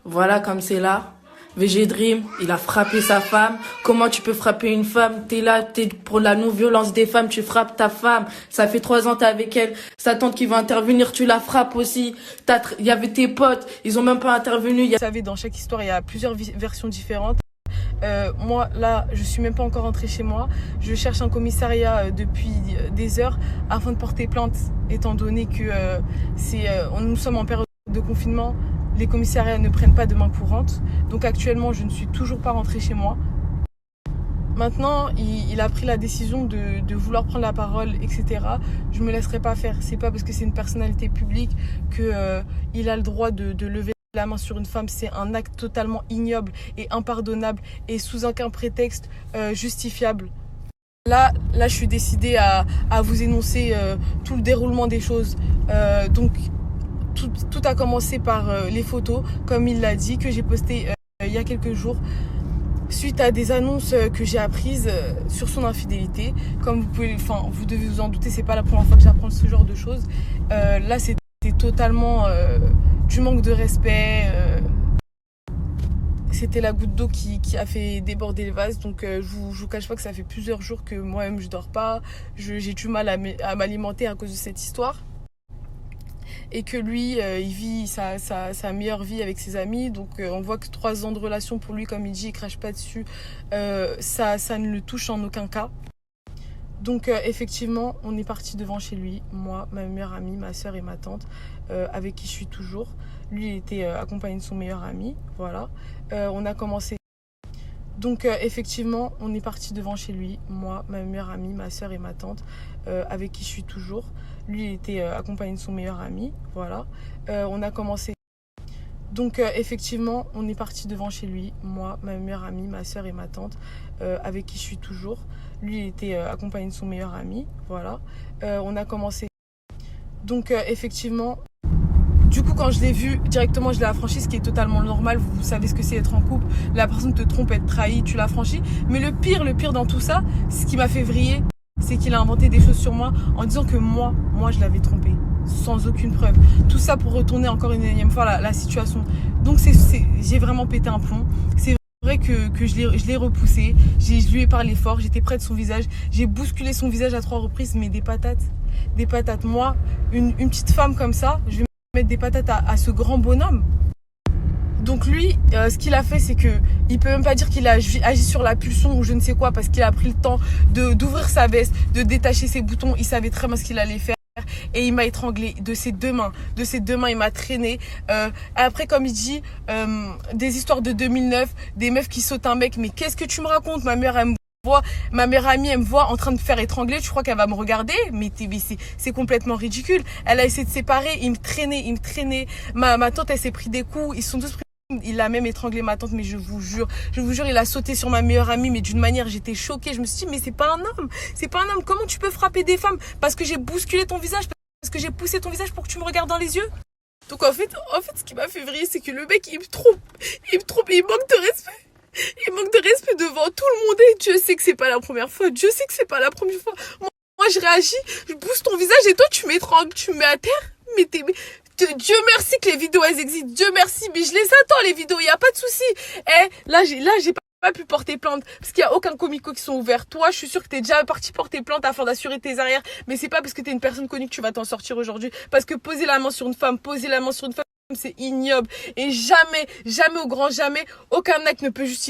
Voilà comme c'est là. VG Dream, il a frappé sa femme. Comment tu peux frapper une femme? T'es là, t'es pour la non-violence des femmes, tu frappes ta femme. Ça fait 3 ans t'es avec elle. Sa tante qui va intervenir, tu la frappes aussi. Il y avait tes potes, ils ont même pas intervenu. Vous savez, dans chaque histoire, il y a plusieurs versions différentes. Moi, là, je suis même pas encore rentrée chez moi. Je cherche un commissariat depuis des heures afin de porter plainte, étant donné que nous sommes en période de confinement. Les commissariats ne prennent pas de main courante. Donc actuellement, je ne suis toujours pas rentrée chez moi. Maintenant, il a pris la décision de vouloir prendre la parole, etc. Je me laisserai pas faire. C'est pas parce que c'est une personnalité publique que il a le droit de lever la main sur une femme. C'est un acte totalement ignoble et impardonnable et sous aucun prétexte justifiable. Là, je suis décidée à vous énoncer tout le déroulement des choses. Donc, tout a commencé par les photos, comme il l'a dit, que j'ai postées il y a quelques jours, suite à des annonces que j'ai apprises sur son infidélité. Comme vous devez vous en douter, c'est pas la première fois que j'apprends ce genre de choses. Là, c'était totalement du manque de respect. C'était la goutte d'eau qui a fait déborder le vase. Donc je vous cache pas que ça fait plusieurs jours que moi-même je dors pas. J'ai du mal à m'alimenter à cause de cette histoire. Et que lui, il vit sa meilleure vie avec ses amis. Donc on voit que 3 ans de relation pour lui, comme il dit, il crache pas dessus. Ça ne le touche en aucun cas. Donc effectivement, on est parti devant chez lui, moi, ma meilleure amie, ma soeur et ma tante, avec qui je suis toujours. Lui, il était accompagné de son meilleur ami, voilà. On a commencé. Donc effectivement, on est parti devant chez lui, moi, ma meilleure amie, ma soeur et ma tante, avec qui je suis toujours. Lui, il était accompagné de son meilleur ami, voilà. On a commencé. Donc effectivement, on est parti devant chez lui, moi, ma meilleure amie, ma soeur et ma tante, avec qui je suis toujours. Lui, il était accompagné de son meilleur ami, voilà. On a commencé. Donc effectivement, du coup, quand je l'ai vu, directement, je l'ai affranchi, ce qui est totalement normal. Vous savez ce que c'est être en couple. La personne te trompe, être trahie, tu l'as franchi. Mais le pire dans tout ça, ce qui m'a fait vriller, c'est qu'il a inventé des choses sur moi en disant que moi, je l'avais trompé. Sans aucune preuve. Tout ça pour retourner encore une énième fois la situation. Donc j'ai vraiment pété un plomb. C'est vrai que je l'ai repoussé. Je lui ai parlé fort. J'étais près de son visage. J'ai bousculé son visage à 3 reprises. Mais des patates. Des patates. Moi, une petite femme comme ça, je vais mettre des patates à ce grand bonhomme. Donc lui, ce qu'il a fait, c'est que il peut même pas dire qu'il a agi sur la pulsion ou je ne sais quoi, parce qu'il a pris le temps d'ouvrir sa veste, de détacher ses boutons. Il savait très bien ce qu'il allait faire. Et il m'a étranglé de ses deux mains. De ses deux mains, il m'a traîné. Après, comme il dit, des histoires de 2009, des meufs qui sautent un mec. Mais qu'est-ce que tu me racontes? Ma meilleure amie, elle me voit en train de me faire étrangler. Tu crois qu'elle va me regarder? Mais c'est complètement ridicule. Elle a essayé de séparer. Il me traînait. Ma tante, elle s'est pris des coups. Ils sont tous pris. Il a même étranglé ma tante, mais je vous jure, il a sauté sur ma meilleure amie, mais d'une manière, j'étais choquée. Je me suis dit, mais c'est pas un homme. Comment tu peux frapper des femmes? Parce que j'ai bousculé ton visage, parce que j'ai poussé ton visage pour que tu me regardes dans les yeux. Donc en fait, ce qui m'a fait vriller, c'est que le mec, il me trompe, il manque de respect. Il manque de respect devant tout le monde et Dieu sait que c'est pas la première fois. Moi, je réagis, je pousse ton visage et toi, tu m'étrangles, tu me mets à terre. Mais Dieu merci que les vidéos elles existent. Dieu merci, mais je les attends les vidéos, il y a pas de souci. Là j'ai pas pu porter plainte parce qu'il y a aucun comico qui sont ouverts. Toi, je suis sûre que t'es déjà parti porter plainte afin d'assurer tes arrières, mais c'est pas parce que t'es une personne connue que tu vas t'en sortir aujourd'hui, parce que poser la main sur une femme, c'est ignoble et jamais au grand jamais aucun acte ne peut justifier